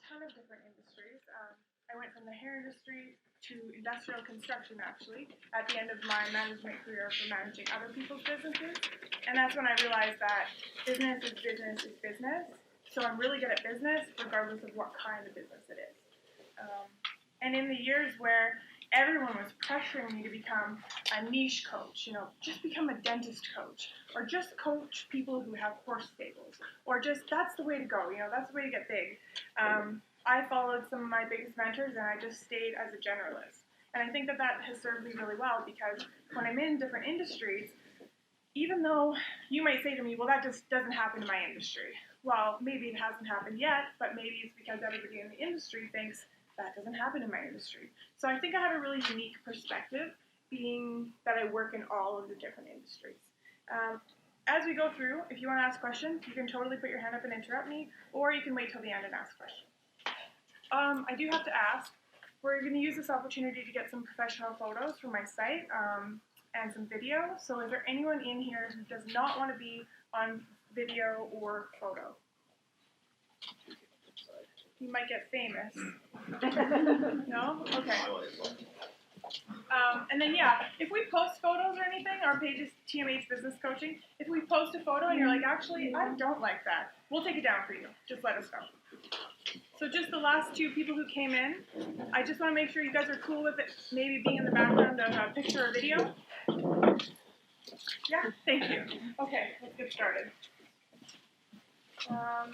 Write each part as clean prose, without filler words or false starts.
ton of different industries. I went from the hair industry to industrial construction, actually, at the end of my management career for managing other people's businesses. And that's when I realized that business is business is business. So I'm really good at business, regardless of what kind of business it is. And in the years where everyone was pressuring me to become a niche coach, just become a dentist coach, or just coach people who have horse stables, or just that's the way to go, that's the way to get big. I followed some of my biggest mentors, and I just stayed as a generalist. And I think that has served me really well, because when I'm in different industries, even though you might say to me, well, that just doesn't happen in my industry. Well, maybe it hasn't happened yet, but maybe it's because everybody in the industry thinks that doesn't happen in my industry. So I think I have a really unique perspective, being that I work in all of the different industries. As we go through, if you want to ask questions, you can totally put your hand up and interrupt me, or you can wait till the end and ask questions. I do have to ask, we're going to use this opportunity to get some professional photos from my site and some video. So is there anyone in here who does not want to be on video or photo? You might get famous. No? Okay. And then, if we post photos or anything, our page is TMH Business Coaching. If we post a photo and you're like, actually, I don't like that, we'll take it down for you. Just let us know. So just the last two people who came in, I just want to make sure you guys are cool with it maybe being in the background of a picture or video. Yeah, thank you. Okay, let's get started.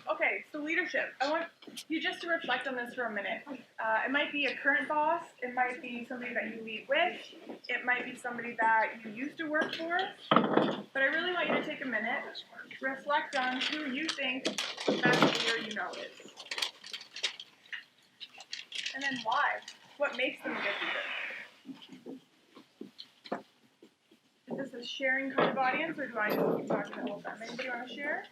Okay, so leadership. I want you just to reflect on this for a minute. It might be a current boss. It might be somebody that you lead with. It might be somebody that you used to work for. But I really want you to take a minute, reflect on who you think the best leader you know is. And then why? What makes them a good leader? Is this a sharing kind of audience, or do I just keep talking the whole time? Anybody want to share?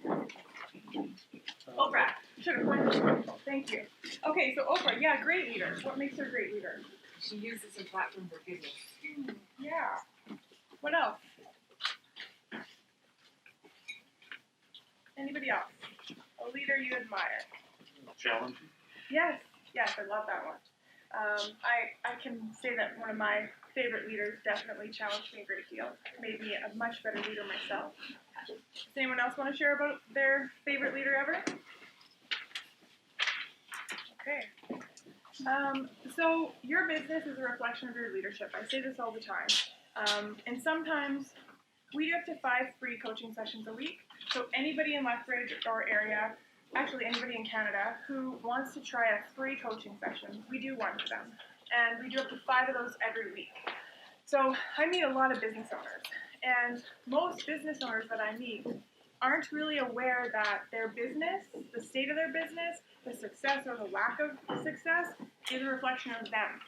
Oprah. Should have pointed. Thank you. Okay, so Oprah, great leader. What makes her a great leader? She uses her platform for goodness. Yeah. What else? Anybody else? A leader you admire? Challenging. Yes, I love that one. I can say that one of my favorite leaders definitely challenged me a great deal. Made me a much better leader myself. Does anyone else want to share about their favorite leader ever? Okay. So your business is a reflection of your leadership. I say this all the time. And sometimes we do up to 5 free coaching sessions a week. So anybody in Lethbridge or area, actually anybody in Canada, who wants to try a free coaching session, we do one for them. And we do up to 5 of those every week. So I meet a lot of business owners. And most business owners that I meet aren't really aware that their business, the state of their business, the success or the lack of success is a reflection of them.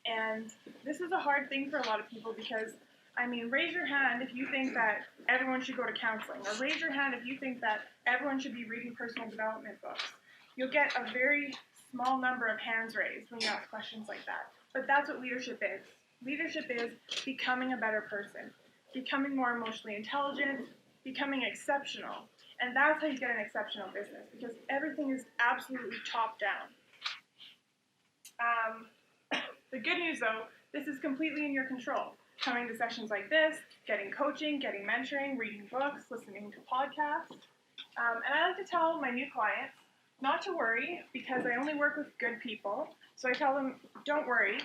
And this is a hard thing for a lot of people because, raise your hand if you think that everyone should go to counseling, or raise your hand if you think that everyone should be reading personal development books. You'll get a very small number of hands raised when you ask questions like that. But that's what leadership is. Leadership is becoming a better person, becoming more emotionally intelligent, becoming exceptional. And that's how you get an exceptional business, because everything is absolutely top down. The good news, though, this is completely in your control. Coming to sessions like this, getting coaching, getting mentoring, reading books, listening to podcasts. And I like to tell my new clients not to worry, because I only work with good people. So I tell them, don't worry.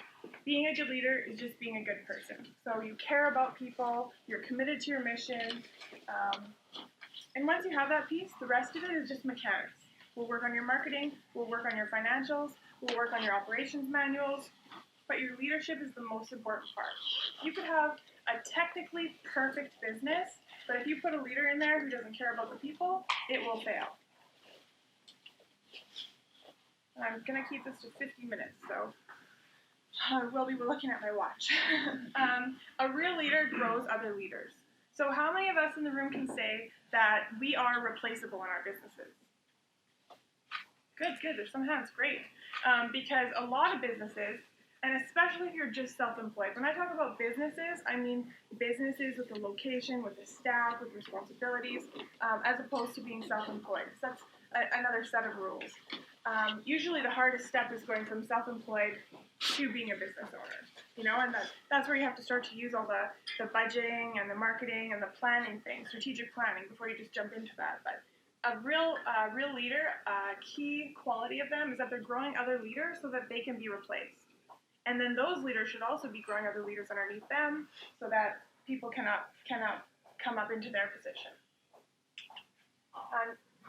Being a good leader is just being a good person. So you care about people, you're committed to your mission, and once you have that piece, the rest of it is just mechanics. We'll work on your marketing, we'll work on your financials, we'll work on your operations manuals, but your leadership is the most important part. You could have a technically perfect business, but if you put a leader in there who doesn't care about the people, it will fail. I'm going to keep this to 50 minutes, so I will be looking at my watch. A real leader grows other leaders. So how many of us in the room can say that we are replaceable in our businesses? Good. There's some hands. Great. Because a lot of businesses, and especially if you're just self-employed, when I talk about businesses, I mean businesses with a location, with a staff, with responsibilities, as opposed to being self-employed. So that's another set of rules. usually the hardest step is going from self-employed to being a business owner. And that's where you have to start to use all the budgeting and the marketing and the planning thing, strategic planning, before you just jump into that. But a real leader, a key quality of them is that they're growing other leaders so that they can be replaced. And then those leaders should also be growing other leaders underneath them so that people cannot come up into their position.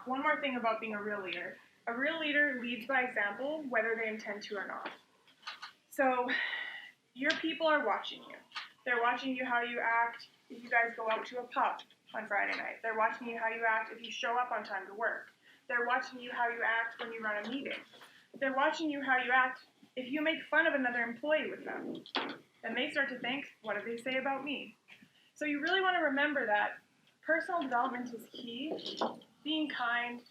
One more thing about being a real leader. A real leader leads by example, whether they intend to or not. So your people are watching you. They're watching you how you act if you guys go out to a pub on Friday night. They're watching you how you act if you show up on time to work. They're watching you how you act when you run a meeting. They're watching you how you act if you make fun of another employee with them. Then they start to think, what do they say about me? So you really want to remember that personal development is key. Being kind,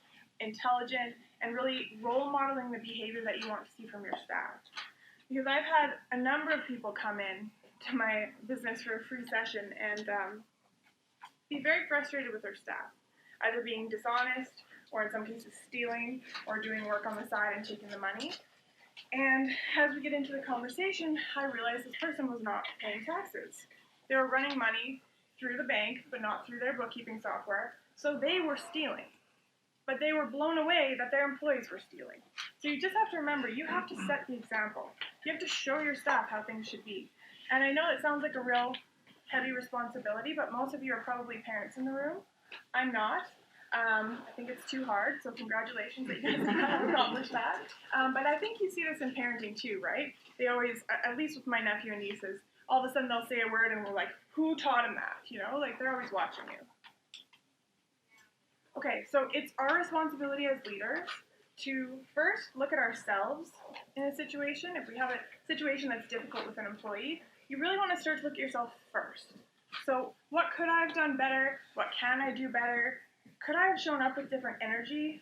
intelligent, and really role modeling the behavior that you want to see from your staff. Because I've had a number of people come in to my business for a free session and be very frustrated with their staff, either being dishonest or in some cases stealing or doing work on the side and taking the money. And as we get into the conversation, I realized this person was not paying taxes. They were running money through the bank, but not through their bookkeeping software, so they were stealing. But they were blown away that their employees were stealing. So you just have to remember, you have to set the example. You have to show your staff how things should be. And I know it sounds like a real heavy responsibility, but most of you are probably parents in the room. I'm not. I think it's too hard, so congratulations that you guys have accomplished that. But I think you see this in parenting too, right? They always, at least with my nephew and nieces, all of a sudden they'll say a word and we're like, who taught him that? Like they're always watching you. Okay, so it's our responsibility as leaders to first look at ourselves in a situation. If we have a situation that's difficult with an employee, you really want to start to look at yourself first. So what could I have done better? What can I do better? Could I have shown up with different energy?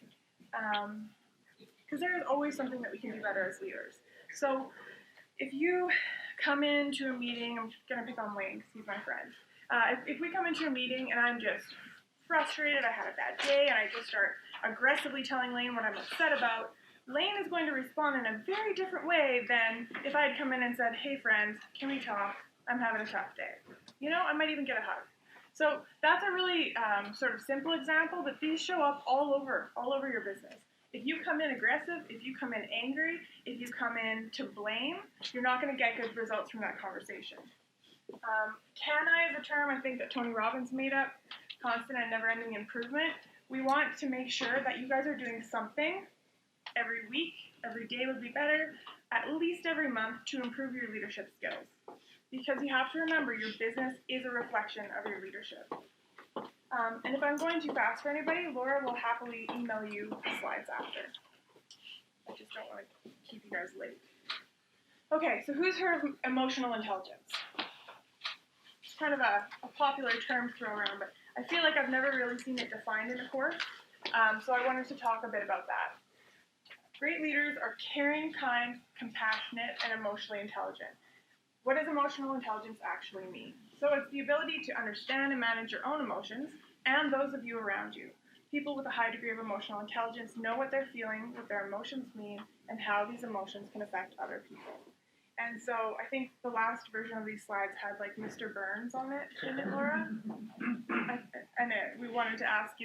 Because there is always something that we can do better as leaders. So if you come into a meeting, I'm going to pick on Wayne because he's my friend. If we come into a meeting and I'm just frustrated, I had a bad day, and I just start aggressively telling Lane what I'm upset about, Lane is going to respond in a very different way than if I had come in and said, hey friend, can we talk? I'm having a tough day. I might even get a hug. So that's a really sort of simple example, but these show up all over your business. If you come in aggressive, if you come in angry, if you come in to blame, you're not going to get good results from that conversation. Can I is a term I think that Tony Robbins made up. Constant and never-ending improvement. We want to make sure that you guys are doing something every week, every day would be better, at least every month to improve your leadership skills. Because you have to remember your business is a reflection of your leadership. And if I'm going too fast for anybody, Laura will happily email you the slides after. I just don't want to keep you guys late. Okay, so who's heard of emotional intelligence? It's kind of a popular term to throw around, but I feel like I've never really seen it defined in a course, so I wanted to talk a bit about that. Great leaders are caring, kind, compassionate, and emotionally intelligent. What does emotional intelligence actually mean? So it's the ability to understand and manage your own emotions and those of you around you. People with a high degree of emotional intelligence know what they're feeling, what their emotions mean, and how these emotions can affect other people. And so I think the last version of these slides had like Mr. Burns on it, didn't it, Laura? And we wanted to ask,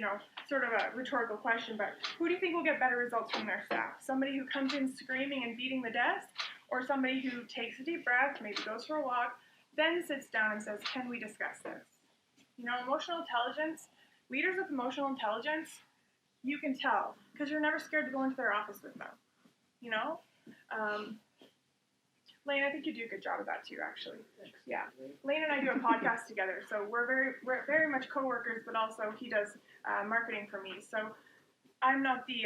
sort of a rhetorical question, but who do you think will get better results from their staff? Somebody who comes in screaming and beating the desk, or somebody who takes a deep breath, maybe goes for a walk, then sits down and says, can we discuss this? Emotional intelligence, leaders with emotional intelligence, you can tell, because you're never scared to go into their office with them, Lane, I think you do a good job of that too, actually. Thanks. Yeah. Lane and I do a podcast together, so we're very much coworkers, but also he does marketing for me. So I'm not the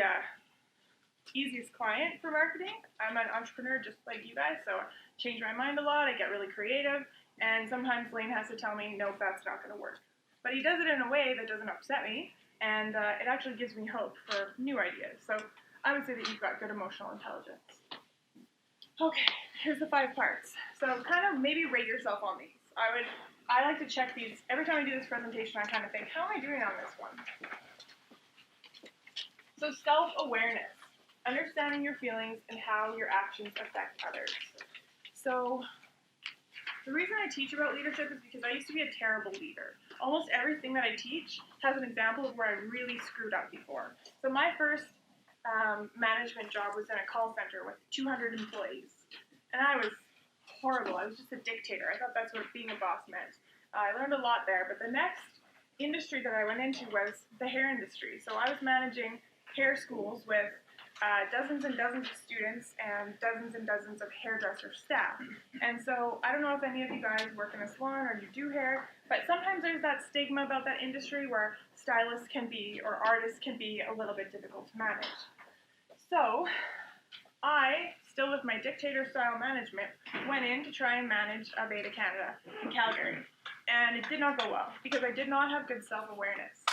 easiest client for marketing. I'm an entrepreneur just like you guys, so I change my mind a lot. I get really creative, and sometimes Lane has to tell me, nope, that's not going to work. But he does it in a way that doesn't upset me, and it actually gives me hope for new ideas. So I would say that you've got good emotional intelligence. Okay, here's the 5 parts. So kind of maybe rate yourself on these. I like to check these. Every time I do this presentation, I kind of think, how am I doing on this one? So self-awareness. Understand understanding your feelings and how your actions affect others. So the reason I teach about leadership is because I used to be a terrible leader. Almost everything that I teach has an example of where I really screwed up before. So my first management job was in a call center with 200 employees. And I was horrible. I was just a dictator. I thought that's what being a boss meant. I learned a lot there, but the next industry that I went into was the hair industry. So I was managing hair schools with dozens and dozens of students and dozens of hairdresser staff. And so I don't know if any of you guys work in a salon or you do hair, but sometimes there's that stigma about that industry where stylists can be, or artists can be, a little bit difficult to manage. So I, still with my dictator-style management, went in to try and manage Beta Canada in Calgary. And it did not go well, because I did not have good self-awareness.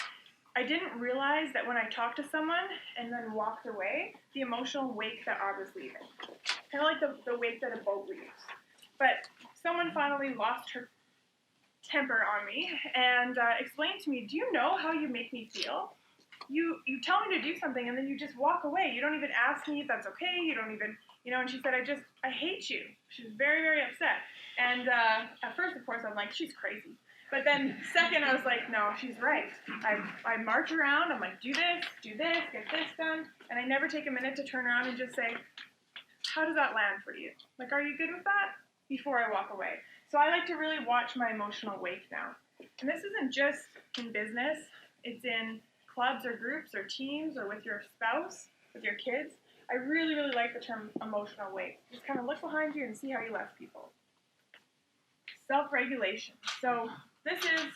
I didn't realize that when I talked to someone and then walked away, the emotional wake that I was leaving. Kind of like the wake that a boat leaves. But someone finally lost her temper on me and explained to me, do you know how you make me feel? You tell me to do something and then you just walk away. You don't even ask me if that's okay. You don't even, and she said, I hate you. She was very, very upset. And at first, of course, I'm like, she's crazy. But then second, I was like, no, she's right. I march around, I'm like, do this, get this done. And I never take a minute to turn around and just say, how does that land for you? Like, are you good with that? Before I walk away. So I like to really watch my emotional wake now. And this isn't just in business. It's in clubs or groups or teams or with your spouse, with your kids. I really, really like the term emotional wake. Just kind of look behind you and see how you left people. Self-regulation. So this is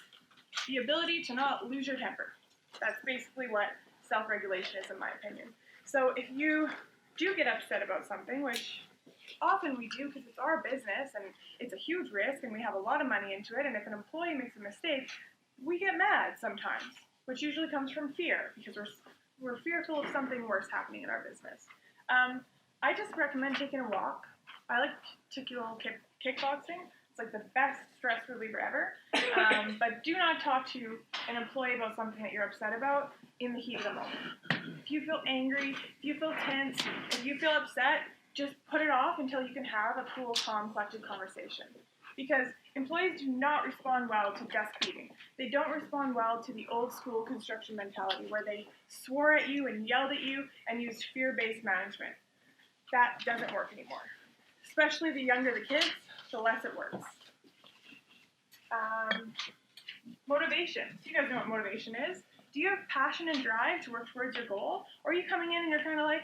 the ability to not lose your temper. That's basically what self-regulation is, in my opinion. So if you do get upset about something, which often we do because it's our business and it's a huge risk and we have a lot of money into it, and if an employee makes a mistake, we get mad sometimes, which usually comes from fear because we're fearful of something worse happening in our business. I just recommend taking a walk. I like to do a little kickboxing. It's like the best stress reliever ever. But do not talk to an employee about something that you're upset about in the heat of the moment. If you feel angry, if you feel tense, if you feel upset, just put it off until you can have a cool, calm, collected conversation. Because employees do not respond well to desk beating. They don't respond well to the old school construction mentality where they swore at you and yelled at you and used fear-based management. That doesn't work anymore. Especially the younger the kids, the less it works. Motivation. So you guys know what motivation is. Do you have passion and drive to work towards your goal? Or are you coming in and you're kind of like,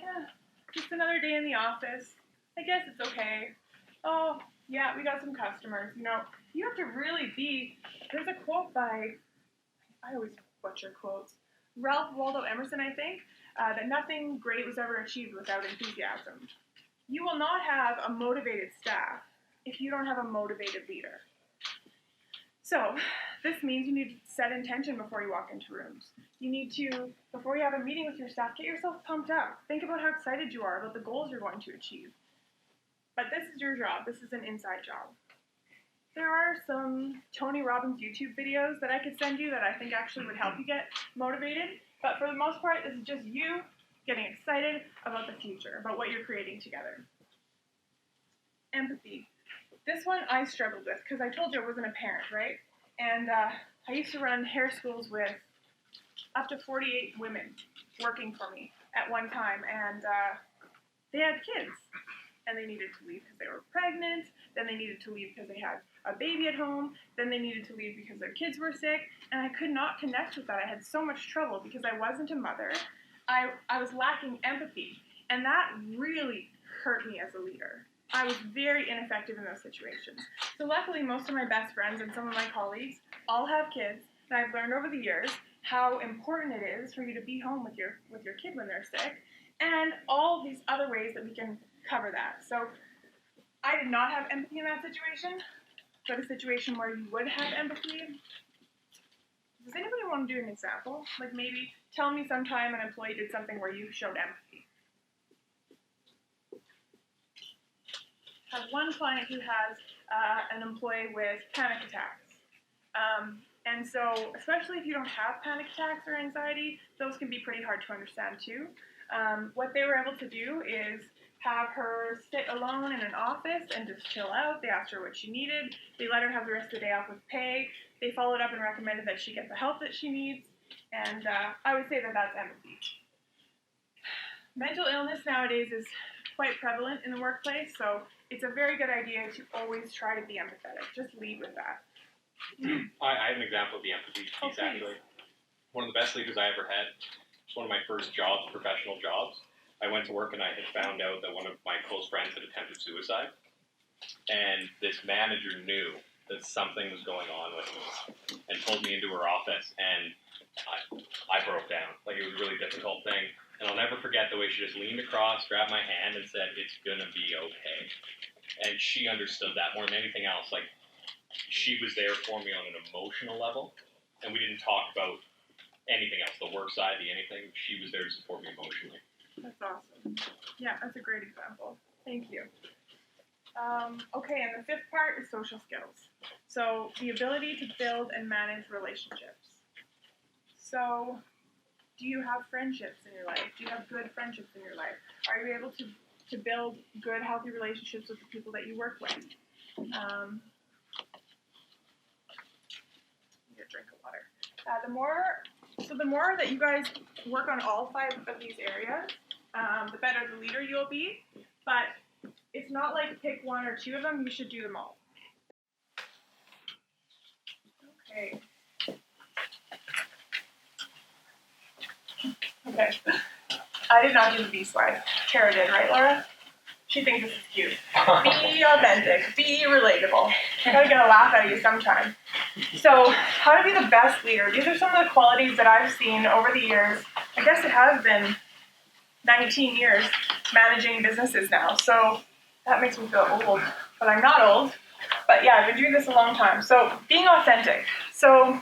just another day in the office. I guess it's okay. Oh, yeah, we got some customers. You have to really be, there's a quote by, I always butcher quotes, Ralph Waldo Emerson, I think, that nothing great was ever achieved without enthusiasm. You will not have a motivated staff if you don't have a motivated leader. So, this means you need to set intention before you walk into rooms. You need to, before you have a meeting with your staff, get yourself pumped up. Think about how excited you are about the goals you're going to achieve. But this is your job. This is an inside job. There are some Tony Robbins YouTube videos that I could send you that I think actually would help you get motivated. But for the most part, this is just you getting excited about the future, about what you're creating together. Empathy. This one I struggled with because I told you I wasn't a parent, right? And I used to run hair schools with up to 48 women working for me at one time, and they had kids. And they needed to leave because they were pregnant, then they needed to leave because they had a baby at home, then they needed to leave because their kids were sick, and I could not connect with that. I had so much trouble because I wasn't a mother. I was lacking empathy, and that really hurt me as a leader. I was very ineffective in those situations. So luckily, most of my best friends and some of my colleagues all have kids, and I've learned over the years how important it is for you to be home with your kid when they're sick, and all these other ways that we can cover that. So I did not have empathy in that situation, but a situation where you would have empathy. Does anybody want to do an example? Like maybe tell me sometime an employee did something where you showed empathy. I have one client who has an employee with panic attacks. And so, especially if you don't have panic attacks or anxiety, those can be pretty hard to understand too. What they were able to do is have her sit alone in an office and just chill out. They asked her what she needed. They let her have the rest of the day off with pay. They followed up and recommended that she get the help that she needs. And I would say that that's empathy. Mental illness nowadays is quite prevalent in the workplace, so it's a very good idea to always try to be empathetic. Just lead with that. I have an example of the empathy piece, actually. One of the best leaders I ever had. It was one of my first jobs, professional jobs. I went to work and I had found out that one of my close friends had attempted suicide. And this manager knew that something was going on with him and pulled me into her office, and I broke down. Like, it was a really difficult thing. And I'll never forget the way she just leaned across, grabbed my hand, and said, "It's gonna be okay." And she understood that more than anything else. Like, she was there for me on an emotional level, and we didn't talk about anything else, the work side, the anything. She was there to support me emotionally. That's awesome. Yeah, that's a great example. Thank you. Okay, and the fifth part is social skills. So the ability to build and manage relationships. So do you have friendships in your life? Do you have good friendships in your life? Are you able to build good, healthy relationships with the people that you work with? Need a drink of water. The more that you guys work on all 5 of these areas, the better the leader you'll be. But it's not like pick 1 or 2 of them, you should do them all. Okay. Okay. I did not do the B slide. Tara did, right, Laura? She thinks this is cute. Be authentic. Be relatable. I gotta get a laugh out of you sometime. So, how to be the best leader. These are some of the qualities that I've seen over the years. I guess it has been 19 years managing businesses now. So, that makes me feel old. But I'm not old. But yeah, I've been doing this a long time. So, being authentic. So,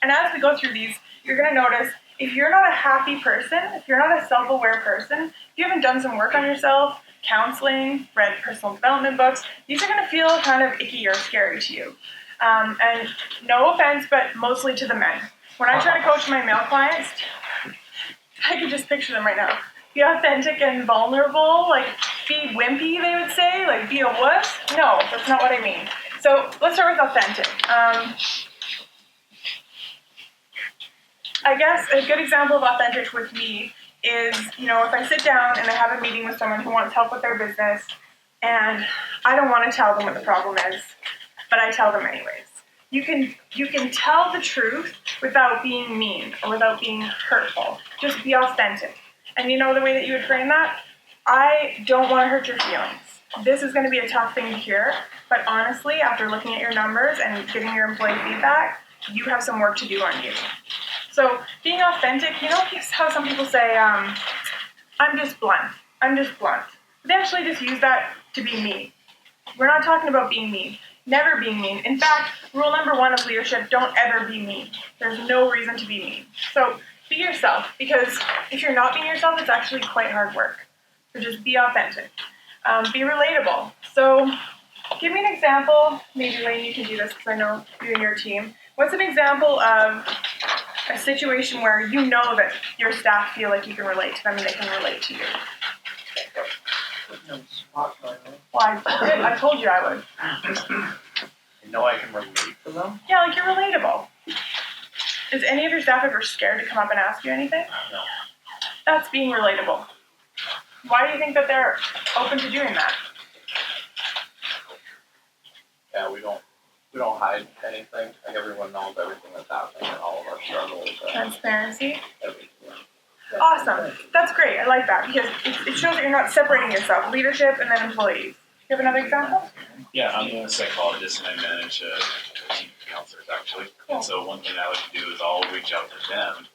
and as we go through these, you're gonna notice if you're not a happy person, if you're not a self-aware person, if you haven't done some work on yourself, counseling, read personal development books, these are going to feel kind of icky or scary to you. And no offense, but mostly to the men. When I try to coach my male clients, I can just picture them right now. Be authentic and vulnerable, like be wimpy, they would say, like be a wuss. No, that's not what I mean. So let's start with authentic. I guess a good example of authentic with me is, if I sit down and I have a meeting with someone who wants help with their business, and I don't want to tell them what the problem is, but I tell them anyways. You can tell the truth without being mean or without being hurtful. Just be authentic. And the way that you would frame that? I don't want to hurt your feelings. This is going to be a tough thing to hear, but honestly, after looking at your numbers and getting your employee feedback, you have some work to do on you. So being authentic, how some people say, I'm just blunt. I'm just blunt. They actually just use that to be mean. We're not talking about being mean. Never being mean. In fact, rule number 1 of leadership, don't ever be mean. There's no reason to be mean. So be yourself, because if you're not being yourself, it's actually quite hard work. So just be authentic. Be relatable. So give me an example. Maybe, Lane, you can do this because I know you and your team. What's an example of a situation where you know that your staff feel like you can relate to them and they can relate to you? Well, I told you I would. You know I can relate to them? Yeah, like you're relatable. Is any of your staff ever scared to come up and ask you anything? No. That's being relatable. Why do you think that they're open to doing that? Yeah, we don't hide anything. Like everyone knows everything that's happening and all of our struggles. Transparency. Everything. Awesome. That's great. I like that because it shows that you're not separating yourself, leadership and then employees. You have another example? Yeah, I'm a psychologist and I manage a team of counselors actually. Cool. And so one thing I like to do is I'll reach out to them,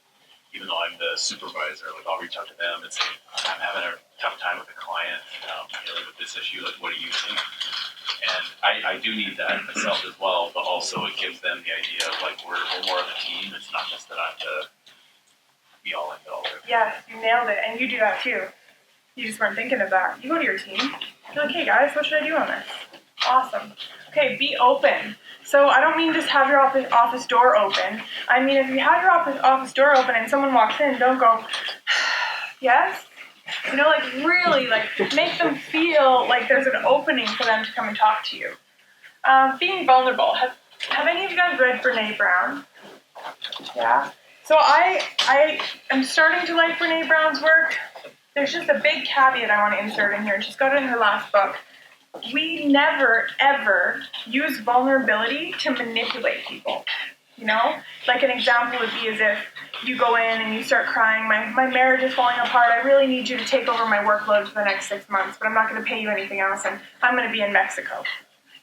even though I'm the supervisor. Like I'll reach out to them and say, I'm having a tough time with a client, dealing with this issue. Like, what do you think? And I do need that myself as well, but also it gives them the idea of like we're more of a team. It's not just that I'm the be all and all. Yes, you nailed it, and you do that too. You just weren't thinking of that. You go to your team. You're like, hey guys, what should I do on this? Awesome. Okay, be open. So I don't mean just have your office door open. I mean if you have your office door open and someone walks in, don't go, Yes? You know, like really, like make them feel like there's an opening for them to come and talk to you. Being vulnerable. Have any of you guys read Brene Brown? Yeah. So I am starting to like Brene Brown's work. There's just a big caveat I want to insert in here, and she's got it in her last book. We never, ever use vulnerability to manipulate people. You know? Like an example would be as if you go in and you start crying, my marriage is falling apart, I really need you to take over my workload for the next 6 months, but I'm not going to pay you anything else, and I'm going to be in Mexico.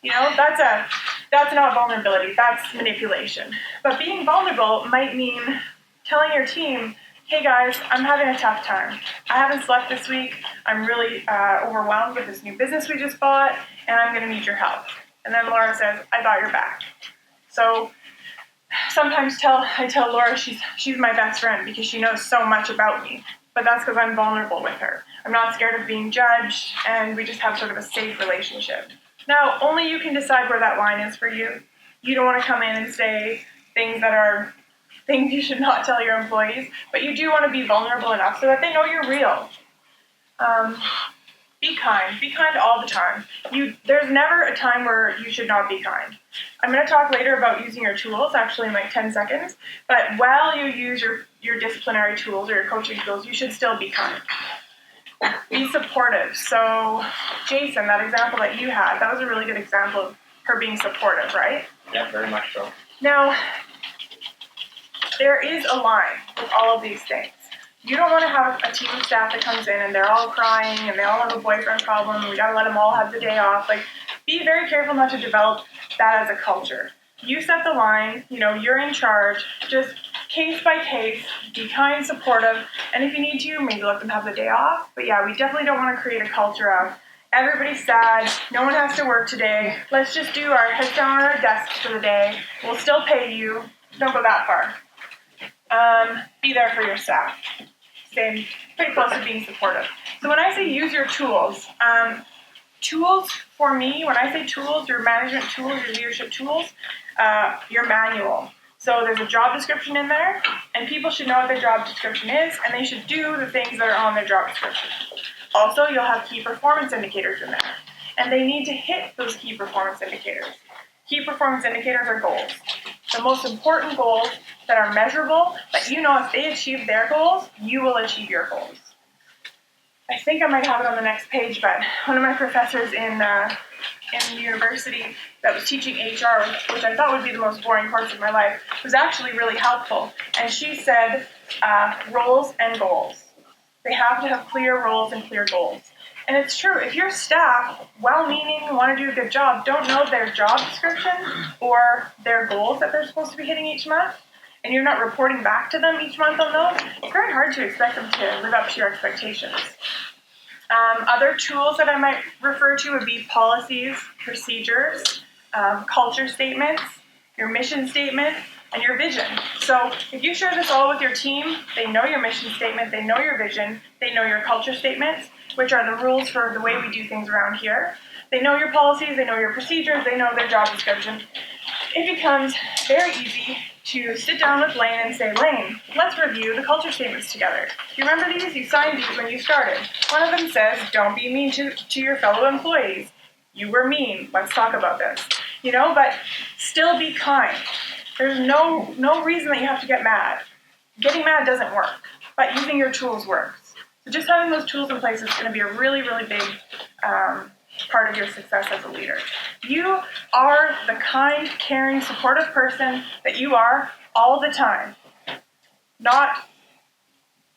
You know, that's not vulnerability, that's manipulation. But being vulnerable might mean telling your team, hey guys, I'm having a tough time. I haven't slept this week, I'm really overwhelmed with this new business we just bought, and I'm going to need your help. And then Laura says, I got your back. So sometimes I tell Laura she's my best friend because she knows so much about me. But that's because I'm vulnerable with her. I'm not scared of being judged, and we just have sort of a safe relationship. Now, only you can decide where that line is for you. You don't want to come in and say things that are things you should not tell your employees, but you do want to be vulnerable enough so that they know you're real. Be kind. Be kind all the time. There's never a time where you should not be kind. I'm going to talk later about using your tools, actually in like 10 seconds, but while you use your disciplinary tools or your coaching tools, you should still be kind. Be supportive. So, Jason, that example that you had, that was a really good example of her being supportive, right? Yeah, very much so. Now, there is a line with all of these things. You don't want to have a team of staff that comes in and they're all crying and they all have a boyfriend problem and we got to let them all have the day off. Like, be very careful not to develop that as a culture. You set the line, you know, you're in charge, just case by case, be kind, supportive, and if you need to, maybe let them have the day off. But yeah, we definitely don't want to create a culture of everybody's sad, no one has to work today, let's just do our heads down on our desks for the day, we'll still pay you. Don't go that far. Be there for your staff. Stay pretty close to being supportive. So when I say use your tools, tools for me, when I say tools, your management tools, your leadership tools, your manual. So there's a job description in there, and people should know what their job description is, and they should do the things that are on their job description. Also, you'll have key performance indicators in there, and they need to hit those key performance indicators. Key performance indicators are goals. The most important goals that are measurable, that you know if they achieve their goals, you will achieve your goals. I think I might have it on the next page, but one of my professors in university that was teaching HR, which I thought would be the most boring course of my life, was actually really helpful. And she said, roles and goals. They have to have clear roles and clear goals. And it's true, if your staff, well-meaning, want to do a good job, don't know their job description or their goals that they're supposed to be hitting each month, and you're not reporting back to them each month on those, it's very hard to expect them to live up to your expectations. Other tools that I might refer to would be policies, procedures, culture statements, your mission statement, and your vision. So if you share this all with your team, they know your mission statement, they know your vision, they know your culture statements, which are the rules for the way we do things around here. They know your policies, they know your procedures, they know their job description. It becomes very easy to sit down with Lane and say, Lane, let's review the culture statements together. Do you remember these? You signed these when you started. One of them says, don't be mean to your fellow employees. You were mean. Let's talk about this. You know, but still be kind. There's no reason that you have to get mad. Getting mad doesn't work, but using your tools works. So just having those tools in place is going to be a really, really big part of your success as a leader. You are the kind, caring, supportive person that you are all the time. Not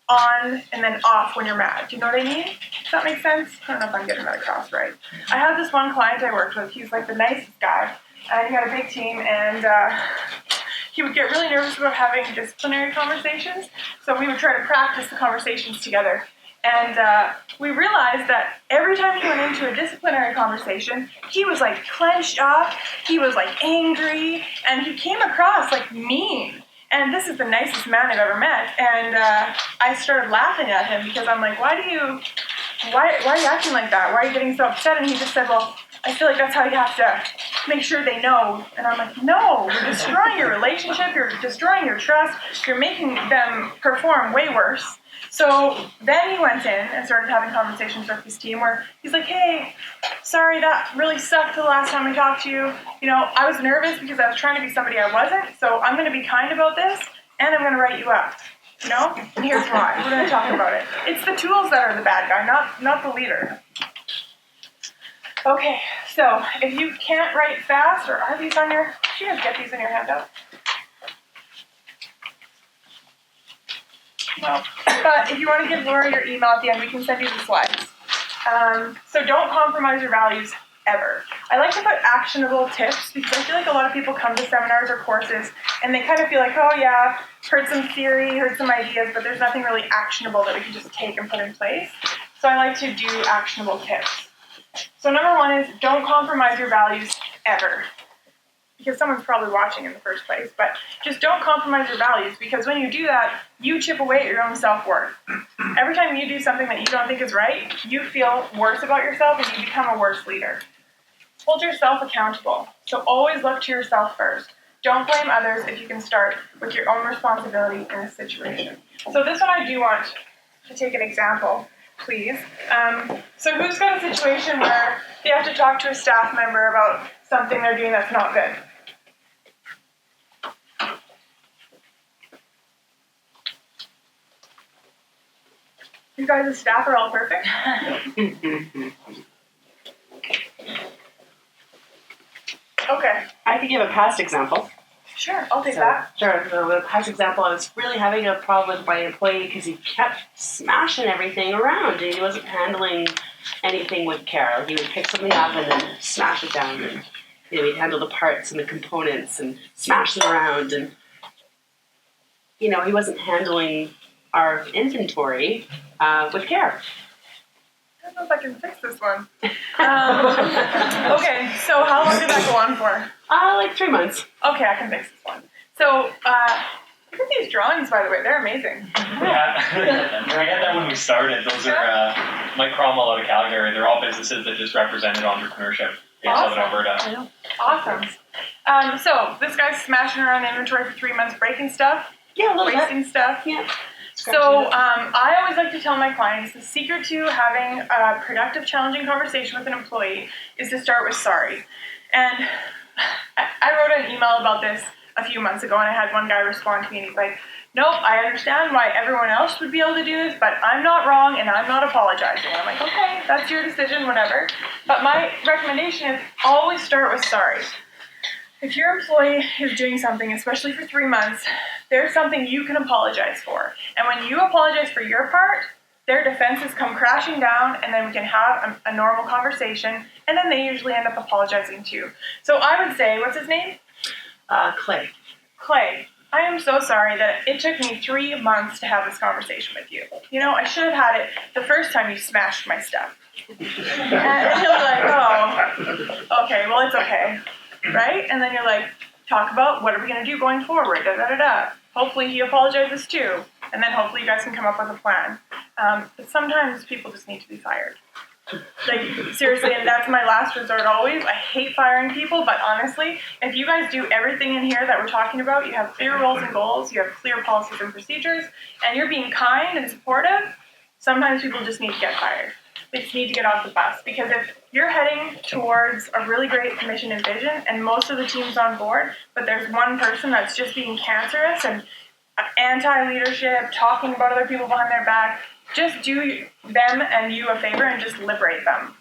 on and then off when you're mad. Do you know what I mean? Does that make sense? I don't know if I'm getting that across right. I had this one client I worked with. He was like the nicest guy. And he had a big team, and he would get really nervous about having disciplinary conversations. So we would try to practice the conversations together. And we realized that every time he went into a disciplinary conversation, he was like clenched up, he was like angry, and he came across like mean. And this is the nicest man I've ever met. And I started laughing at him because I'm like, why are you acting like that? Why are you getting so upset? And he just said, well, I feel like that's how you have to make sure they know. And I'm like, no, you're destroying your relationship, you're destroying your trust, you're making them perform way worse. So then he went in and started having conversations with his team where he's like, hey, sorry, that really sucked the last time I talked to you. You know, I was nervous because I was trying to be somebody I wasn't, so I'm going to be kind about this, and I'm going to write you up. You know? And here's why. We're going to talk about it. It's the tools that are the bad guy, not the leader. Okay, so if you can't write fast, or are these on your, did you guys get these in your handout? No. But if you want to give Laura your email at the end, we can send you the slides. So don't compromise your values ever. I like to put actionable tips because I feel like a lot of people come to seminars or courses and they kind of feel like, oh yeah, heard some theory, heard some ideas, but there's nothing really actionable that we can just take and put in place. So I like to do actionable tips. So number one is don't compromise your values ever. Because someone's probably watching in the first place, but just don't compromise your values because when you do that, you chip away at your own self-worth. Every time you do something that you don't think is right, you feel worse about yourself and you become a worse leader. Hold yourself accountable. So always look to yourself first. Don't blame others if you can start with your own responsibility in a situation. So this one I do want to take an example, please. So who's got a situation where they have to talk to a staff member about something they're doing that's not good? You guys as staff are all perfect? Okay, I could give a past example. sure, I'll take that. Sure. So the past example, I was really having a problem with my employee because he kept smashing everything around and he wasn't handling anything with care. Like he would pick something up and then smash it down, and he'd handle the parts and the components and smash them around, and he wasn't handling our inventory with care. I don't know if I can fix this one. Okay, so how long did that go on for? Like 3 months. Okay, I can fix this one. So, look at these drawings, by the way. They're amazing. Yeah, we had that when we started. Those are Mike Cromwell out of Calgary. They're all businesses that just represented entrepreneurship in Southern Alberta. Awesome. So this guy's smashing around inventory for 3 months, breaking stuff, Yeah, a little bit. wasting stuff. Yeah. So I always like to tell my clients the secret to having a productive, challenging conversation with an employee is to start with sorry. And I wrote an email about this a few months ago, and I had one guy respond to me, and he's like, nope, I understand why everyone else would be able to do this, but I'm not wrong, and I'm not apologizing. And I'm like, okay, that's your decision, whatever. But my recommendation is always start with sorry. If your employee is doing something, especially for 3 months, there's something you can apologize for. And when you apologize for your part, their defenses come crashing down, and then we can have a normal conversation, and then they usually end up apologizing too. So I would say, what's his name? Clay. Clay, I am so sorry that it took me 3 months to have this conversation with you. You know, I should have had it the first time you smashed my stuff. And he'll be like, oh, okay, well, it's okay. Right? And then you're like, talk about what are we going to do going forward, da-da-da-da. Hopefully he apologizes too. And then hopefully you guys can come up with a plan. But sometimes people just need to be fired. Like, seriously, and that's my last resort always. I hate firing people, but honestly, if you guys do everything in here that we're talking about, you have clear roles and goals, you have clear policies and procedures, and you're being kind and supportive, sometimes people just need to get fired. They just need to get off the bus. Because if you're heading towards a really great mission and vision, and most of the team's on board, but there's one person that's just being cancerous and anti-leadership, talking about other people behind their back, just do them and you a favor and just liberate them.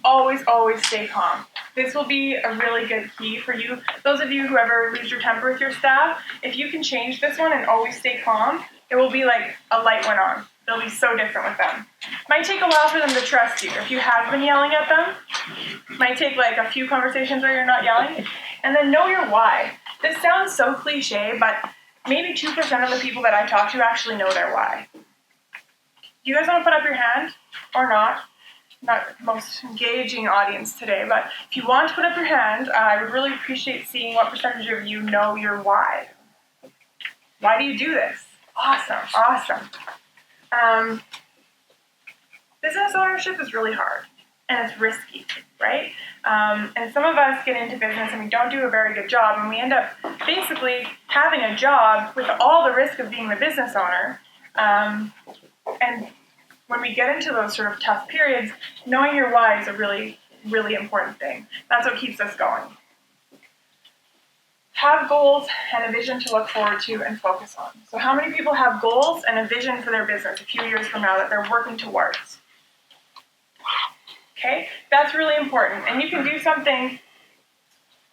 Always, always stay calm. This will be a really good key for you. Those of you who ever lose your temper with your staff, if you can change this one and always stay calm, it will be like a light went on. It'll be so different with them. Might take a while for them to trust you. If you have been yelling at them, might take like a few conversations where you're not yelling. And then know your why. This sounds so cliche, but maybe 2% of the people that I talk to actually know their why. Do you guys want to put up your hand or not? Not the most engaging audience today, but if you want to put up your hand, I would really appreciate seeing what percentage of you know your why. Why do you do this? Awesome, awesome. Business ownership is really hard, and it's risky, right? And some of us get into business and we don't do a very good job, and we end up basically having a job with all the risk of being the business owner. And when we get into those sort of tough periods, knowing your why is a really, really important thing. That's what keeps us going. Have goals and a vision to look forward to and focus on. So how many people have goals and a vision for their business a few years from now that they're working towards? Okay, that's really important. And you can do something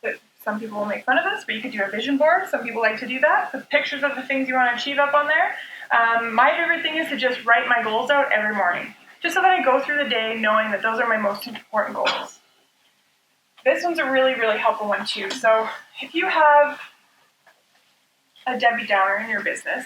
that some people will make fun of this, but you could do a vision board. Some people like to do that. Put pictures of the things you want to achieve up on there. My favorite thing is to just write my goals out every morning, just so that I go through the day knowing that those are my most important goals. This one's a really, really helpful one too. So if you have a Debbie Downer in your business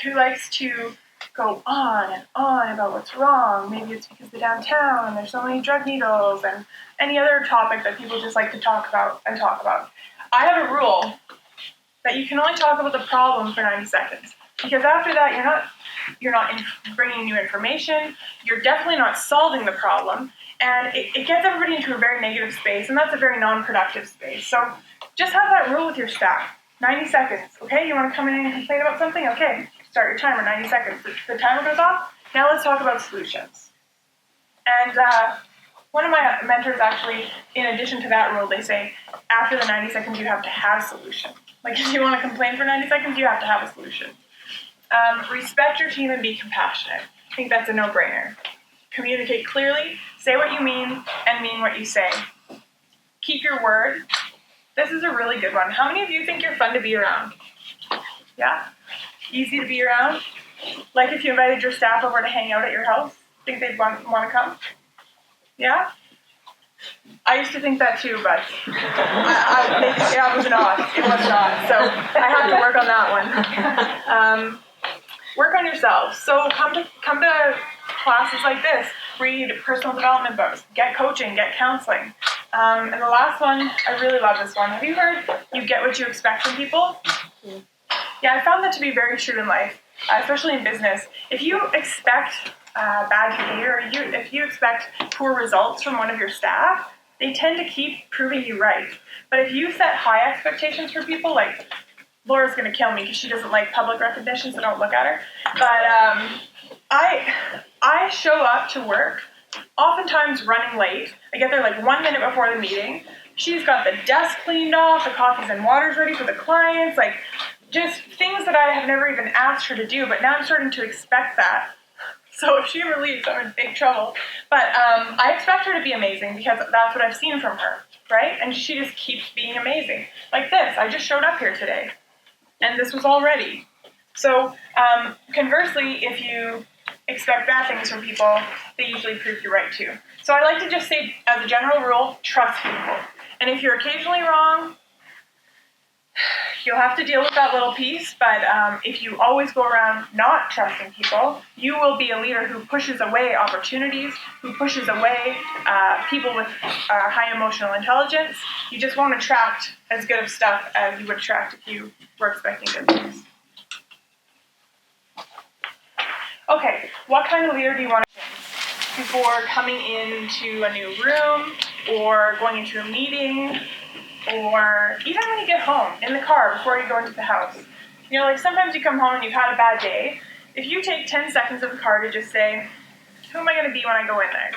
who likes to go on and on about what's wrong, maybe it's because the downtown and there's so many drug needles and any other topic that people just like to talk about. I have a rule that you can only talk about the problem for 90 seconds. Because after that, you're not bringing new information, you're definitely not solving the problem, and it gets everybody into a very negative space, and that's a very non-productive space. So just have that rule with your staff. 90 seconds, okay? You want to come in and complain about something? Okay, start your timer, 90 seconds. The timer goes off, now let's talk about solutions. And one of my mentors actually, in addition to that rule, they say, after the 90 seconds, you have to have a solution. Like if you want to complain for 90 seconds, you have to have a solution. Respect your team and be compassionate. I think that's a no-brainer. Communicate clearly, say what you mean, and mean what you say. Keep your word. This is a really good one. How many of you think you're fun to be around? Yeah? Easy to be around? Like if you invited your staff over to hang out at your house, think they'd want to come? Yeah? I used to think that too, but it was not. It was not. So I have to work on that one. Work on yourselves. So come to classes like this. Read personal development books. Get coaching. Get counseling. And the last one, I really love this one. Have you heard you get what you expect from people? Yeah, I found that to be very true in life, especially in business. If you expect bad behavior, if you expect poor results from one of your staff, they tend to keep proving you right. But if you set high expectations for people, like Laura's going to kill me because she doesn't like public recognition, so don't look at her. But I show up to work, oftentimes running late. I get there like 1 minute before the meeting. She's got the desk cleaned off, the coffees and waters ready for the clients, like just things that I have never even asked her to do, but now I'm starting to expect that. So if she ever leaves, I'm in big trouble. But I expect her to be amazing because that's what I've seen from her, right? And she just keeps being amazing. Like this, I just showed up here today, and this was all ready. So conversely, if you expect bad things from people, they usually prove you right too. So I like to just say, as a general rule, trust people. And if you're occasionally wrong, you'll have to deal with that little piece, but if you always go around not trusting people, you will be a leader who pushes away opportunities, who pushes away people with high emotional intelligence. You just won't attract as good of stuff as you would attract if you were expecting good things. Okay, what kind of leader do you want to be before coming into a new room or going into a meeting? Or even when you get home, in the car, before you go into the house. You know, like sometimes you come home and you've had a bad day. If you take 10 seconds of the car to just say, who am I going to be when I go in there?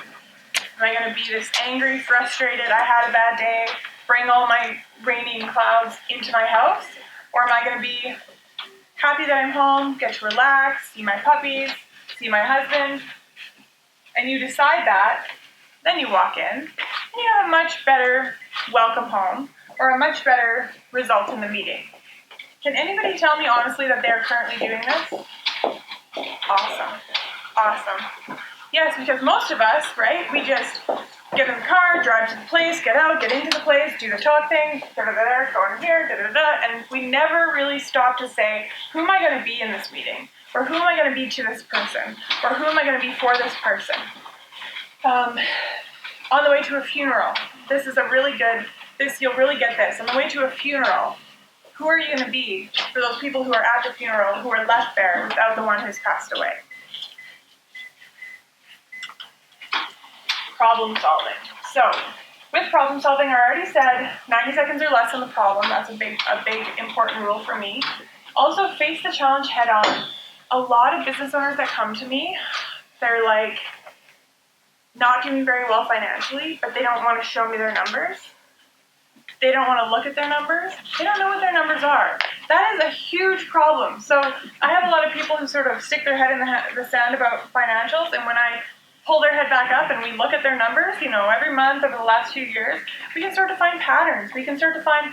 Am I going to be this angry, frustrated, I had a bad day, bring all my raining clouds into my house? Or am I going to be happy that I'm home, get to relax, see my puppies, see my husband? And you decide that, then you walk in, and you have a much better welcome home, or a much better result in the meeting. Can anybody tell me honestly that they're currently doing this? Awesome. Awesome. Yes, because most of us, right, we just get in the car, drive to the place, get out, get into the place, do the talk thing, da-da-da-da, go in here, da-da-da-da, and we never really stop to say, who am I going to be in this meeting? Or who am I going to be to this person? Or who am I going to be for this person? On the way to a funeral, this is a really good, you'll really get this. On the way to a funeral, who are you going to be for those people who are at the funeral, who are left there without the one who's passed away? Problem solving. So, with problem solving, I already said 90 seconds or less on the problem. That's a big important rule for me. Also, face the challenge head on. A lot of business owners that come to me, they're like not doing very well financially, but they don't want to show me their numbers. They don't want to look at their numbers. They don't know what their numbers are. That is a huge problem. So I have a lot of people who sort of stick their head in the sand about financials, and when I pull their head back up and we look at their numbers, every month over the last few years, we can start to find patterns. We can start to find,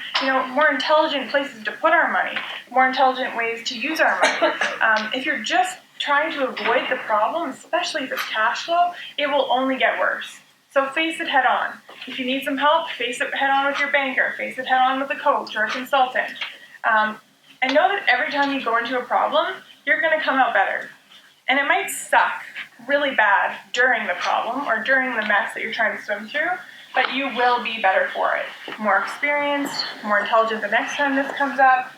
more intelligent places to put our money, more intelligent ways to use our money. If you're just trying to avoid the problem, especially if it's cash flow, it will only get worse. So face it head on. If you need some help, face it head on with your banker, face it head on with a coach or a consultant. And know that every time you go into a problem, you're going to come out better. And it might suck really bad during the problem or during the mess that you're trying to swim through, but you will be better for it. More experienced, more intelligent the next time this comes up.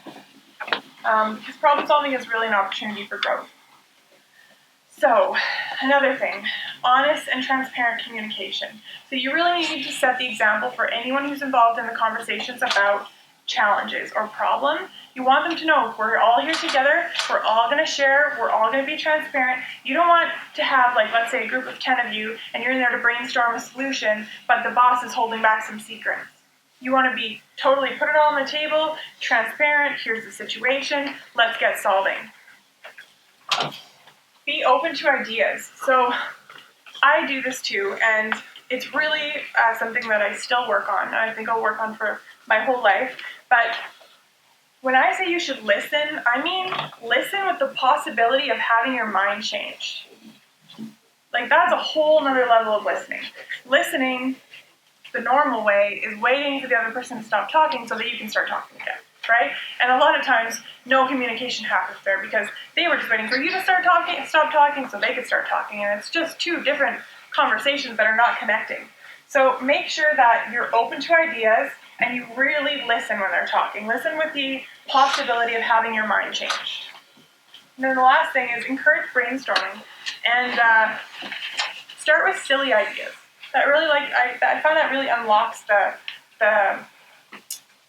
Because problem solving is really an opportunity for growth. So, another thing, honest and transparent communication. So you really need to set the example for anyone who's involved in the conversations about challenges or problems. You want them to know we're all here together, we're all going to share, we're all going to be transparent. You don't want to have, let's say a group of 10 of you, and you're in there to brainstorm a solution, but the boss is holding back some secrets. You want to be totally put it all on the table, transparent, here's the situation, let's get solving. Be open to ideas. So I do this too, and it's really something that I still work on, and I think I'll work on for my whole life. But when I say you should listen, I mean listen with the possibility of having your mind changed. That's a whole nother level of listening. Listening, the normal way, is waiting for the other person to stop talking so that you can start talking again, right? And a lot of times, no communication happens there because they were just waiting for you to stop talking so they could start talking, and it's just two different conversations that are not connecting. So make sure that you're open to ideas and you really listen when they're talking. Listen with the possibility of having your mind changed. And then the last thing is encourage brainstorming and start with silly ideas. That really, I find that really unlocks the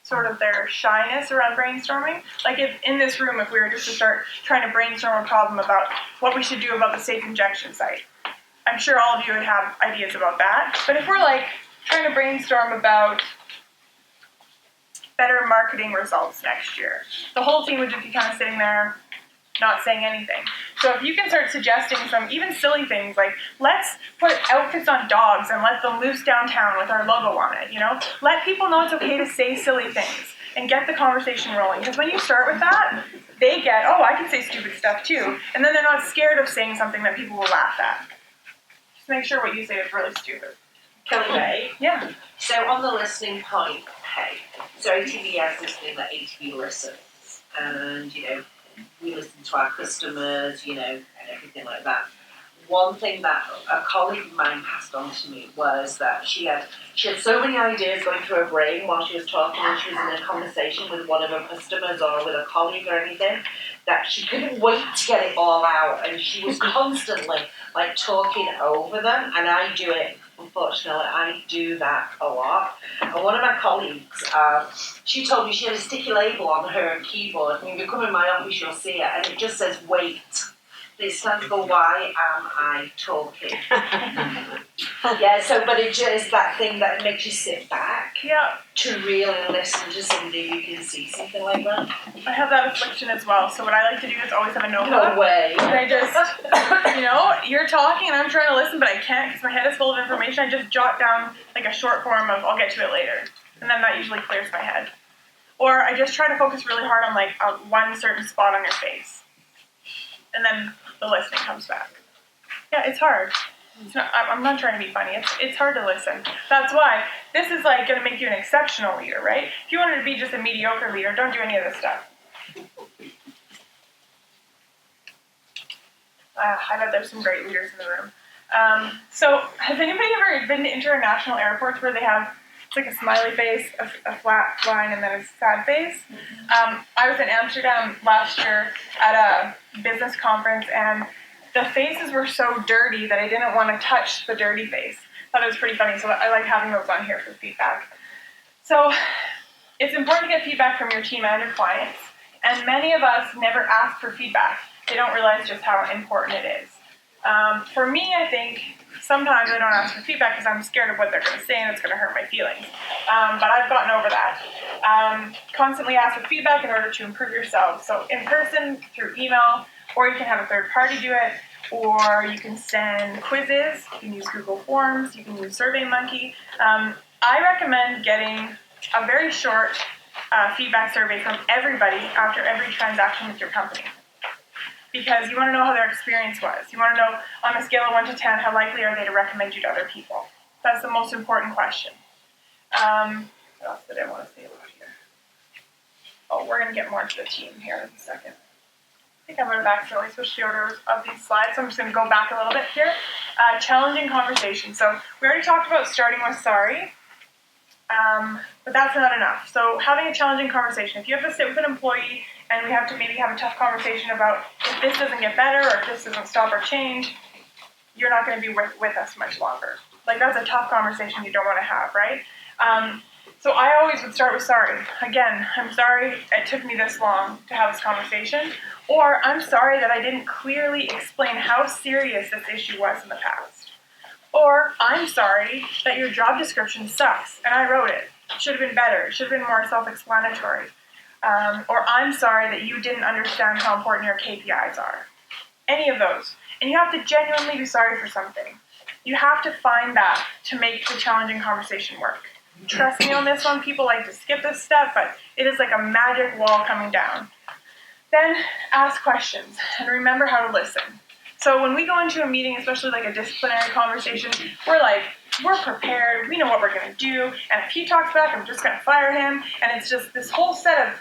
sort of their shyness around brainstorming. If in this room, if we were just to start trying to brainstorm a problem about what we should do about the safe injection site, I'm sure all of you would have ideas about that. But if we're trying to brainstorm about better marketing results next year, the whole team would just be kind of sitting there not saying anything. So if you can start suggesting some even silly things let's put outfits on dogs and let them loose downtown with our logo on it, Let people know it's okay to say silly things and get the conversation rolling. Because when you start with that, they get, oh, I can say stupid stuff too. And then they're not scared of saying something that people will laugh at. Just make sure what you say is really stupid. Kelly, Yeah. so on the listening point, so ATV has this thing that ATV listens, and we listen to our customers, and everything like that. One thing that a colleague of mine passed on to me was that she had so many ideas going through her brain while she was talking, and she was in a conversation with one of her customers or with a colleague or anything, that she couldn't wait to get it all out, and she was constantly talking over them. And I do it, unfortunately, I do that a lot. And one of my colleagues, she told me she had a sticky label on her keyboard, and if you come in my office you'll see it, and it just says wait. It stands for why am I talking? But it just that thing that makes you sit back to really listen to somebody who can see something like that. I have that affliction as well. So what I like to do is always have a notebook. No way. And I just, you're talking and I'm trying to listen, but I can't because my head is full of information. I just jot down a short form of I'll get to it later. And then that usually clears my head. Or I just try to focus really hard on one certain spot on your face. And then the listening comes back. Yeah, it's hard. It's not, I'm not trying to be funny. It's hard to listen. That's why this is going to make you an exceptional leader, right? If you wanted to be just a mediocre leader, don't do any of this stuff. I bet there's some great leaders in the room. So has anybody ever been to international airports where they have a smiley face, a flat line, and then a sad face? I was in Amsterdam last year at a business conference, and the faces were so dirty that I didn't want to touch the dirty face. I thought it was pretty funny, so I like having those on here for feedback. So it's important to get feedback from your team and your clients, and many of us never ask for feedback. They don't realize just how important it is. For me, I think sometimes I don't ask for feedback because I'm scared of what they're going to say and it's going to hurt my feelings. But I've gotten over that. Constantly ask for feedback in order to improve yourself. So in person, through email, or you can have a third party do it, or you can send quizzes, you can use Google Forms, you can use SurveyMonkey. I recommend getting a very short feedback survey from everybody after every transaction with your company. Because you want to know how their experience was. You want to know, on a scale of 1 to 10, how likely are they to recommend you to other people? That's the most important question. What else did I want to say about here? Oh, we're going to get more to the team here in a second. I think I might have accidentally switched the order of these slides, so I'm just going to go back a little bit here. Challenging conversation. So we already talked about starting with sorry, but that's not enough. So having a challenging conversation. If you have to sit with an employee and we have to maybe have a tough conversation about if this doesn't get better or if this doesn't stop or change, you're not going to be with us much longer. Like, that's a tough conversation you don't want to have, right? So I always would start with sorry. Again, I'm sorry it took me this long to have this conversation, or I'm sorry that I didn't clearly explain how serious this issue was in the past. Or I'm sorry that your job description sucks and I wrote it. It should have been better. It should have been more self-explanatory. Or I'm sorry that you didn't understand how important your KPIs are. Any of those. And you have to genuinely be sorry for something. You have to find that to make the challenging conversation work. Trust me on this one, people like to skip this step, but it is like a magic wall coming down. Then ask questions and remember how to listen. So when we go into a meeting, especially like a disciplinary conversation, we're prepared, we know what we're going to do, and if he talks back, I'm just going to fire him, and it's just this whole set of,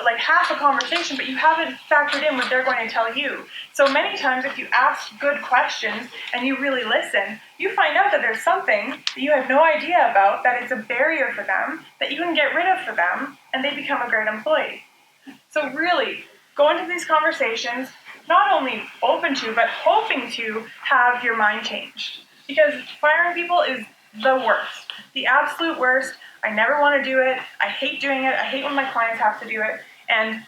like half a conversation, but you haven't factored in what they're going to tell you. So many times if you ask good questions and you really listen, you find out that there's something that you had no idea about, that it's a barrier for them, that you can get rid of for them, and they become a great employee. So really, go into these conversations not only open to, but hoping to have your mind changed. Because firing people is the worst. The absolute worst. I never want to do it. I hate doing it. I hate when my clients have to do it. And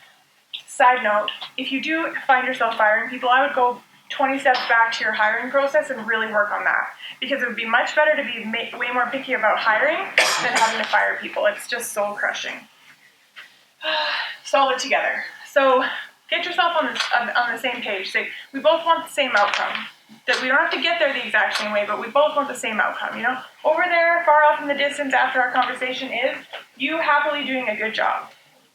side note, if you do find yourself firing people, I would go 20 steps back to your hiring process and really work on that. Because it would be much better to be way more picky about hiring than having to fire people. It's just soul crushing. Solve it together. So get yourself on the same page. Say, we both want the same outcome. That we don't have to get there the exact same way, but we both want the same outcome, you know? Over there, far off in the distance after our conversation is you happily doing a good job.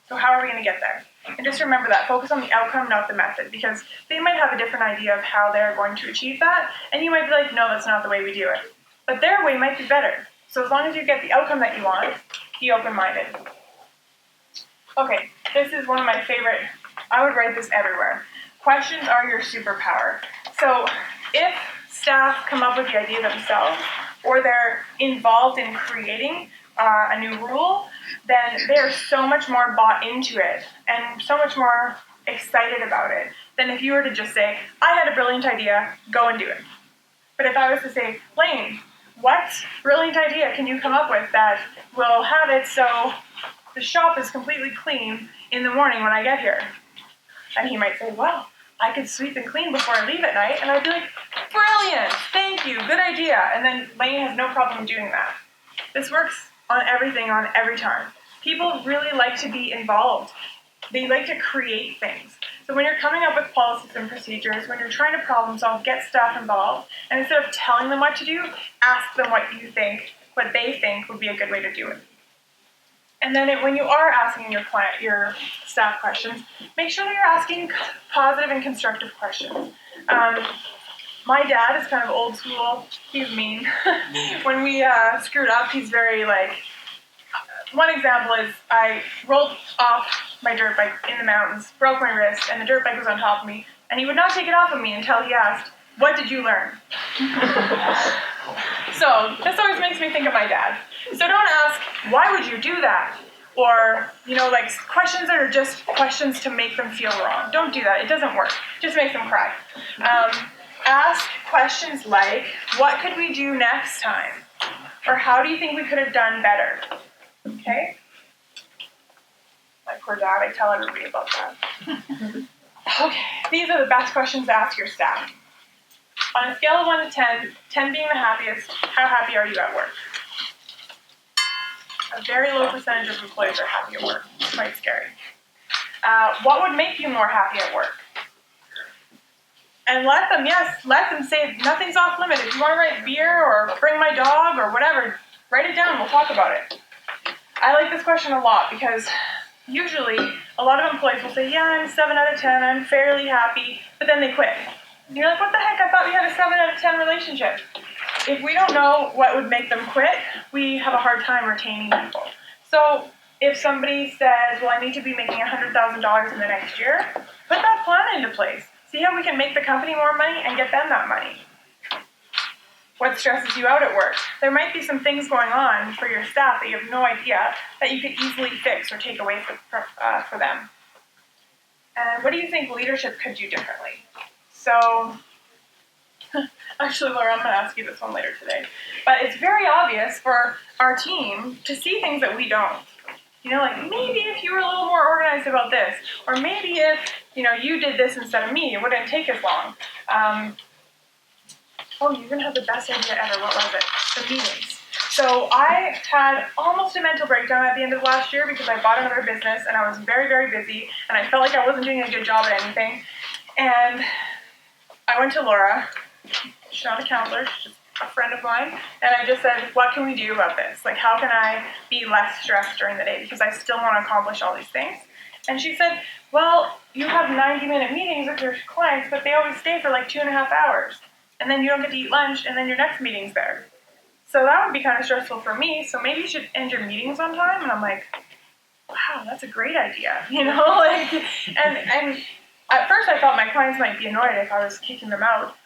So how are we going to get there? And just remember that. Focus on the outcome, not the method, because they might have a different idea of how they're going to achieve that, and you might be like, no, that's not the way we do it. But their way might be better. So as long as you get the outcome that you want, be open-minded. Okay, this is one of my favorite. I would write this everywhere. Questions are your superpower. So if staff come up with the idea themselves, or they're involved in creating a new rule, then they're so much more bought into it and so much more excited about it than if you were to just say, I had a brilliant idea, go and do it. But if I was to say, Lane, what brilliant idea can you come up with that will have it so the shop is completely clean in the morning when I get here? And he might say, well, I could sweep and clean before I leave at night. And I'd be like, brilliant, thank you, good idea. And then Lane has no problem doing that. This works on everything, on every time. People really like to be involved. They like to create things. So when you're coming up with policies and procedures, when you're trying to problem solve, get staff involved. And instead of telling them what to do, ask them what they think would be a good way to do it. And then when you are asking your staff questions, make sure that you're asking positive and constructive questions. My dad is kind of old school. He's mean. When we screwed up, he's very one example is I rolled off my dirt bike in the mountains, broke my wrist, and the dirt bike was on top of me. And he would not take it off of me until he asked, what did you learn? So this always makes me think of my dad. So don't ask, why would you do that? Or, like questions that are just questions to make them feel wrong. Don't do that. It doesn't work. It just makes them cry. Ask questions like, what could we do next time? Or how do you think we could have done better? Okay? My poor dad, I tell everybody about that. Okay, these are the best questions to ask your staff. On a scale of 1 to 10, 10 being the happiest, how happy are you at work? A very low percentage of employees are happy at work. It's quite scary. What would make you more happy at work? And let them say nothing's off limits. If you want to write beer or bring my dog or whatever, write it down. We'll talk about it. I like this question a lot because usually a lot of employees will say, yeah, I'm 7 out of 10, I'm fairly happy, but then they quit. And you're like, what the heck? I thought we had a 7 out of 10 relationship. If we don't know what would make them quit, we have a hard time retaining people. So if somebody says, well, I need to be making $100,000 in the next year, put that plan into place. See how we can make the company more money and get them that money. What stresses you out at work? There might be some things going on for your staff that you have no idea that you could easily fix or take away for them. And what do you think leadership could do differently? So, actually, Laura, I'm going to ask you this one later today. But it's very obvious for our team to see things that we don't. Like maybe if you were a little more organized about this, or maybe if, you did this instead of me, it wouldn't take as long. Oh, you're going to have the best idea ever. What was it? The meetings. So I had almost a mental breakdown at the end of last year because I bought another business and I was very, very busy and I felt like I wasn't doing a good job at anything. And I went to Laura. She's not a counselor, she's just a friend of mine. And I just said, what can we do about this? Like, how can I be less stressed during the day? Because I still want to accomplish all these things. And she said, well, you have 90-minute meetings with your clients, but they always stay for like 2.5 hours. And then you don't get to eat lunch, and then your next meeting's there. So that would be kind of stressful for me, so maybe you should end your meetings on time. And I'm like, wow, that's a great idea, and at first I thought my clients might be annoyed if I was kicking them out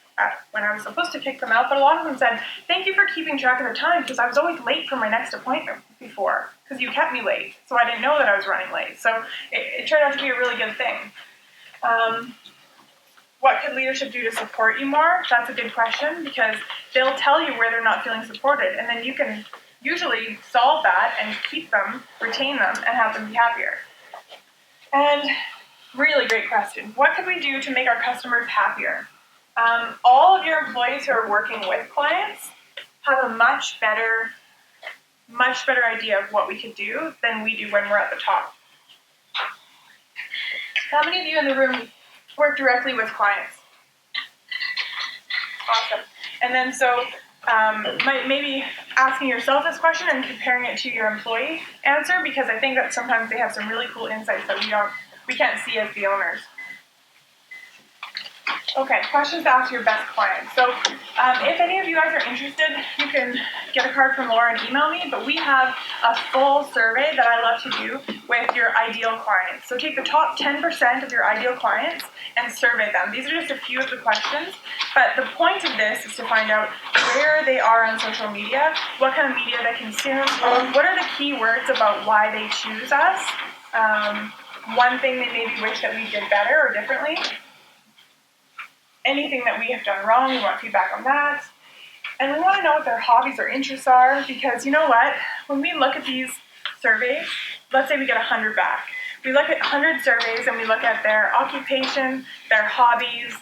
when I was supposed to kick them out, but a lot of them said, thank you for keeping track of the time, because I was always late for my next appointment before, because you kept me late, so I didn't know that I was running late. So it turned out to be a really good thing. What could leadership do to support you more? That's a good question, because they'll tell you where they're not feeling supported, and then you can usually solve that and keep them, retain them, and have them be happier. And really great question. What could we do to make our customers happier? All of your employees who are working with clients have a much better idea of what we could do than we do when we're at the top. How many of you in the room work directly with clients? Awesome. And then maybe asking yourself this question and comparing it to your employee answer, because I think that sometimes they have some really cool insights that we can't see as the owners. Okay, questions to ask your best clients. So if any of you guys are interested, you can get a card from Laura and email me, but we have a full survey that I love to do with your ideal clients. So take the top 10% of your ideal clients and survey them. These are just a few of the questions, but the point of this is to find out where they are on social media, what kind of media they consume, what are the key words about why they choose us, one thing they maybe wish that we did better or differently, anything that we have done wrong, we want feedback on that. And we want to know what their hobbies or interests are, because you know what? When we look at these surveys, let's say we get 100 back. We look at 100 surveys and we look at their occupation, their hobbies,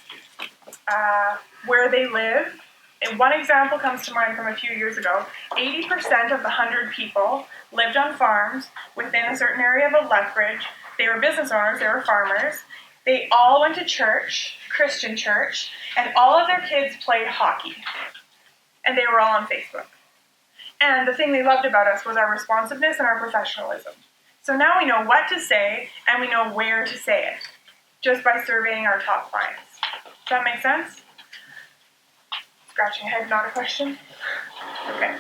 where they live. And one example comes to mind from a few years ago. 80% of the 100 people lived on farms within a certain area of a Lethbridge. They were business owners, they were farmers. They all went to church, Christian church, and all of their kids played hockey. And they were all on Facebook. And the thing they loved about us was our responsiveness and our professionalism. So now we know what to say, and we know where to say it, just by surveying our top clients. Does that make sense? Scratching head, not a question? Okay.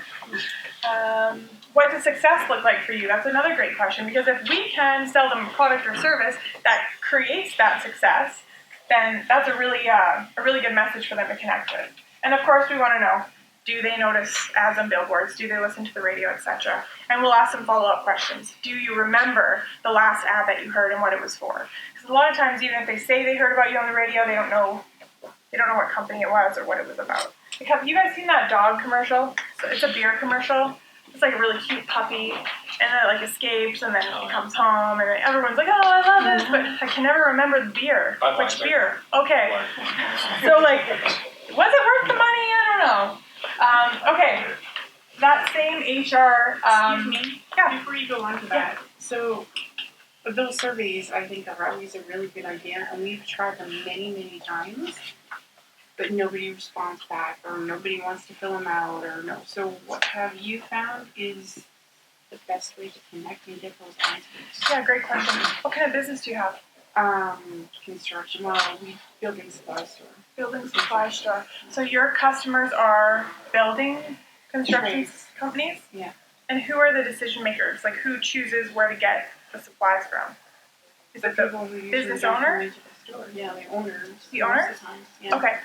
What does success look like for you? That's another great question, because if we can sell them a product or service that creates that success, then that's a really good message for them to connect with. And of course, we want to know, Do they notice ads on billboards? Do they listen to the radio, etc.? And we'll ask them follow-up questions. Do you remember the last ad that you heard and what it was for? Because a lot of times, even if they say they heard about you on the radio, they don't know what company it was or what it was about. Like, have you guys seen that dog commercial? So it's a beer commercial. It's like a really cute puppy, and then it like escapes, and then it comes home, and everyone's like, "Oh, I love this," but I can never remember the beer. Which beer? Okay. So like, was it worth the money? I don't know. Okay. That same HR. Excuse me. Yeah. Before you go on to that, so those surveys I think are always a really good idea, and we've tried them many times, but nobody responds back, or nobody wants to fill them out, or no. So what have you found is the best way to connect and get those answers? Yeah, great question. What kind of business do you have? Construction. Well, we building supply store. Building supply store. So your customers are building construction Trades. companies? Yeah. And who are the decision makers? Like, who chooses where to get the supplies from? Is it the people who usually business don't owner? come into the store? Yeah, the owners. The most owner? of the times, yeah. Okay.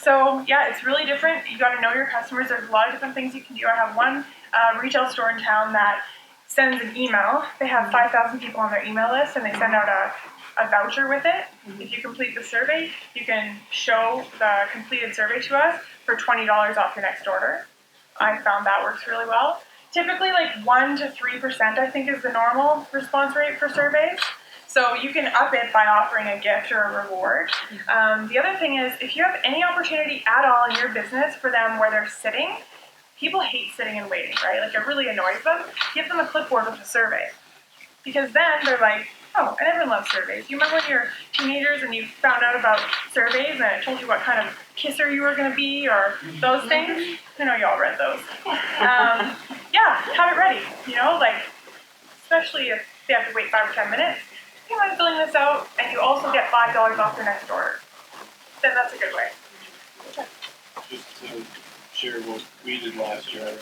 So yeah, it's really different. You got to know your customers. There's a lot of different things you can do. I have one retail store in town that sends an email. They have 5,000 people on their email list, and they send out a voucher with it. If you complete the survey, you can show the completed survey to us for $20 off your next order. I found that works really well. Typically, like 1 to 3%, I think, is the normal response rate for surveys. So you can up it by offering a gift or a reward. The other thing is, if you have any opportunity at all in your business for them where they're sitting, people hate sitting and waiting, right? Like, it really annoys them. Give them a clipboard with a survey. Because then they're like, oh, and everyone loves surveys. You remember when you were teenagers and you found out about surveys and it told you what kind of kisser you were going to be or those things? I know you all read those. Yeah, have it ready, like, especially if they have to wait 5 or 10 minutes. Do you mind filling this out? And you also get $5 off your next order. Then that's a good way. Just to share what we did last year,